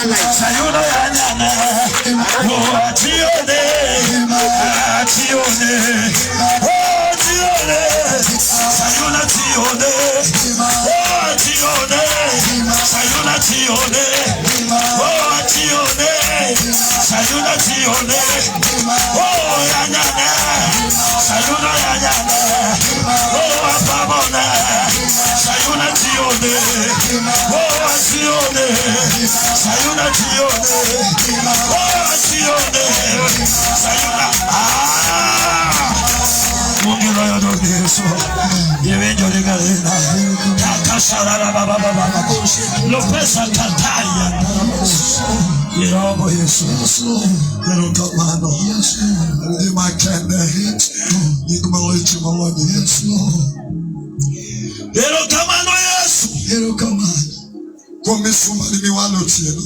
Sayuna yanyana. Oh, atione. Atione. Oh, atione. Sayuna tione. Oh, atione. Sayuna tione. Oh, atione. Sayuna tione. Oh, yanyana. Sayuna yanyana. Oh, apamona. Sayuna tione. Oh, atione. Sayuna tione. Oh, atione. Sayuna. Mungiro yo do Yesu. Yevenjo de galena. Kakasara baba baba. Lopesa kataya. Yerobo Yesu. Yerobo mano. Ndi makende. Nikumawichi mawani Yesu. Yerobo mano Yesu. Yerobo mano. Kwa misuma ni walo tieno.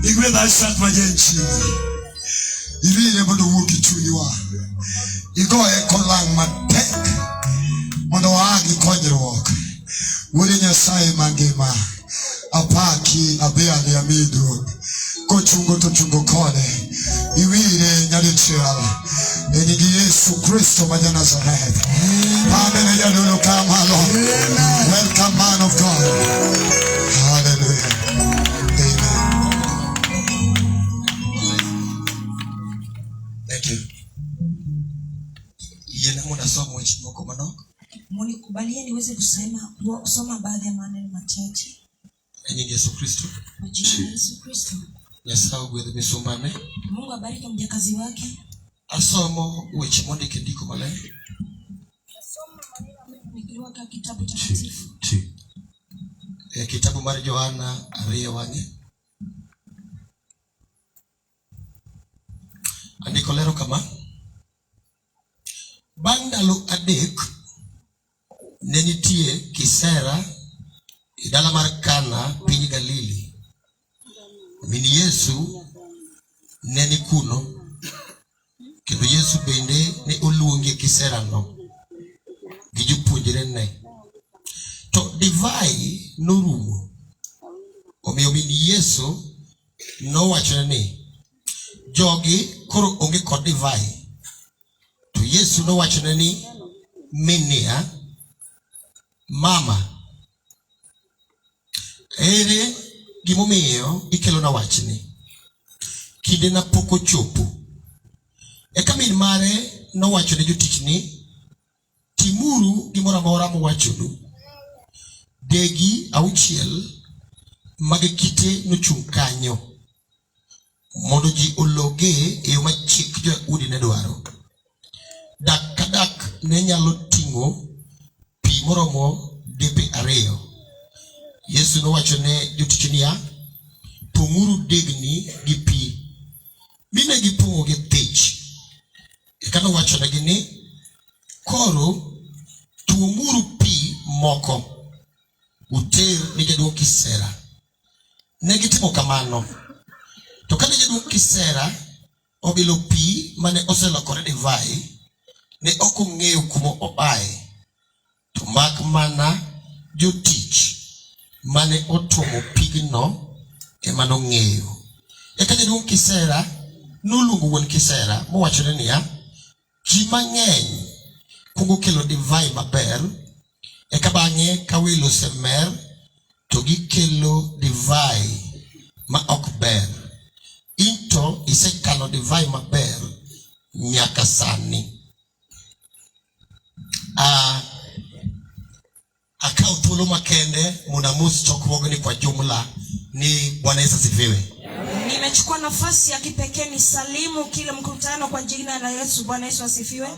Igwe na isat majenchi. Ibile bodo wuki chuniwa. Igo ekolang matek. Mondo agi konjrok. Wuri nyasaye mangima. Apaki abeani amidu. Kochungo to chungo kone. Iwire nyalichial. Enigi Yesu Kristo maja Nazareth. Amen. Yadulu kamalo. Welcome man of God. Hallelujah. Amen. Thank you. Yena muna somo wichi moko manoko. Munikubalie niweze kusoma baadhi ya maneno machache. Enigi Yesu Kristo. Yesu Kristo. Nyasaye gwedhe misumbane. Mungu abariki mjakazi wake. Asomo weche mondiki ndiko maler. Asoma maneno nikiliweka kitabu takatifu. Kitabu mar Yohana 2:1. Andiko lero kama. Bandalo adek ne nitie kisera idala mar Kana piny Galili. Min Yesu ne ni kuno. Kendo Yesu bende ne oluongi kisera no. Gi jopuonjre ne. To divai norumo. Omiyo min Yesu nowacho ni jogi koro onge kod divai. To Yesu nowacho ni minia mama ere gimomiyo ikelo na wachni. Kinde na pok ochopo. Eka min mare nowacho ne jotich ni timuru gimoro amora mowachonu. Degi auchiel mag kite nochung' kanyo mondo ji ologe e yo ma chik jo-Udi ne dwaro. Dak ka dak ne nyalo ting'o pi moromo depe 2. Yesu nowacho ne jotich niya, pong'uru degni gi pi. Mine gipong'o gi thich. Eka nowacho negi ni koro tuomuru pi moko uter ni jaduong' kisera. Ne gitimo kamano. To kane jaduong' kisera obilo pi mane oselokore divai, ne ok ong'eyo kuma oaye. To mak mana jotich mane otuomo pigno ema nong'eyo. Eka jaduong' kisera noluongo wuon kisera mowachone niya, ji mang'eny kungo kelo divai maber, eka bang'e ka welo osemer to gikelo divai ma ok ber. Into isekano divai maber nyaka sani. Akao thuolo makende munamus chokruogni kwa jumla ni Bwana Yesu asifiwe. Nimechukua nafasi ya kipekee ni salimu kile mkutano kwa jina la Yesu. Bwana Yesu asifiwe.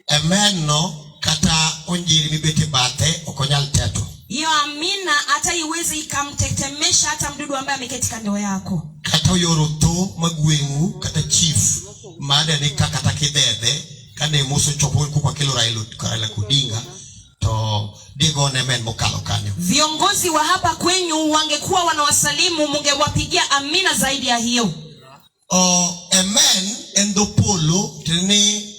Amen no kata onjiri mibete bate okonyal teto. Hiyo amina hata iwezi ikamtetemesha hata mdudu ambaye ameketi kando yako. Kata yoroto magwengu kata chief maada ni kata kidede kane muso chopo kwa kilo Raila Odinga to digo ne men mokalo kanyo. Viongozi wa hapa kwenyu wangekuwa wanawasalimu, mungewapigia amina zaidi ya hiyo. Amen endo polo tene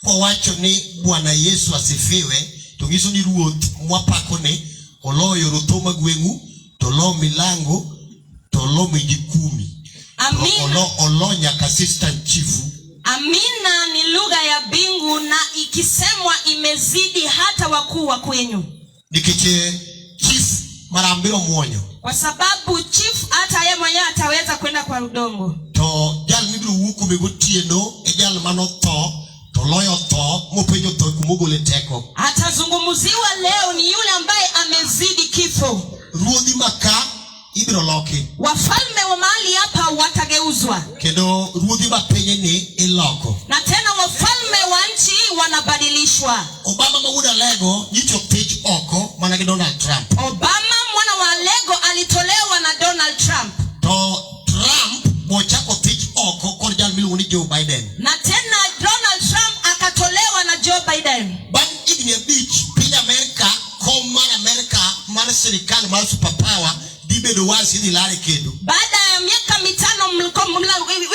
kwa wacho ni Bwana Yesu asifiwe. Tungiso ni ruoth mwapako ni oloyo roto magwengu to lo milango to lo miji 10. Amina. Olo nyaka assistant chief. Amina ni lugha ya bingu na ikisemwa imezidi hata wakuu wa kwenyu. Nikiche chief marambiro mwonyo. Kwa sababu chief hata yeye mwenyewe ataweza kwenda kwa udongo. To jal mibiro wuku megutieno ejal mano to loyo to mopenyo to kumugole teko. Atazungumziwa leo ni yule ambaye amezidi kifo. Ruodhi maka ibiro loki. Wafalme wa mahali hapa watageuzwa. Kendo ruodhi mapenye ni iloko. Na tena wafalme wa nchi wanabadilishwa. Obama mawuda lego nyicho page oko manake Donald Trump. Obama mwana wa lego alitolewa na Donald Trump. To Trump bochako page oko kwa jal miluongo ni Joe Biden. Na tena Donald Trump akatolewa na Joe Biden. Bang igni beach piny Amerika komar Amerika mar serikali mar superpower dibedo wasi ni lare kendo. Baada ya miaka 5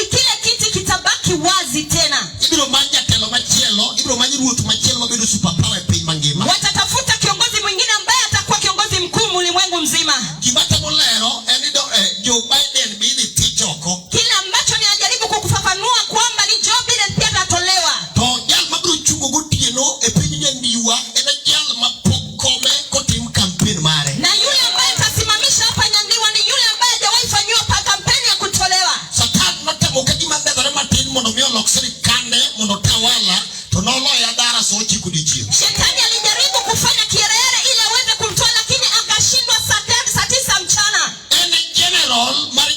kile kiti kitabaki wazi tena. Ibiro manja telo machielo, ibiro manja ruoth machielo mabedo superpower piny mangima. Watatafuta kiongozi mwingine ambaye atakuwa kiongozi mkuu ulimwengu mzima. Gimata molero enido Joe Biden bidi tichoko. Kile ambacho ni ajaribu kukufafanua kwamba ni Joe Biden pia atatolewa. To jal mabiro chungo gotieno e piny nyandiwa ena jal mapokome kotim campaign mare. Na yule ambaye tasimamisha hapa nyandiwa ni yule ambaye hajawahi fanywa pa kampeni ya kutolewa. Satan notemo kagima bedore matin mondo mi olok sirikande mondo tawala to noloya dara so chiku dichio. Shetani alijaribu kufanya kierere ili aweze kumtoa lakini akashindwa saa 9 mchana. Ene general mar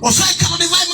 Osekalo divai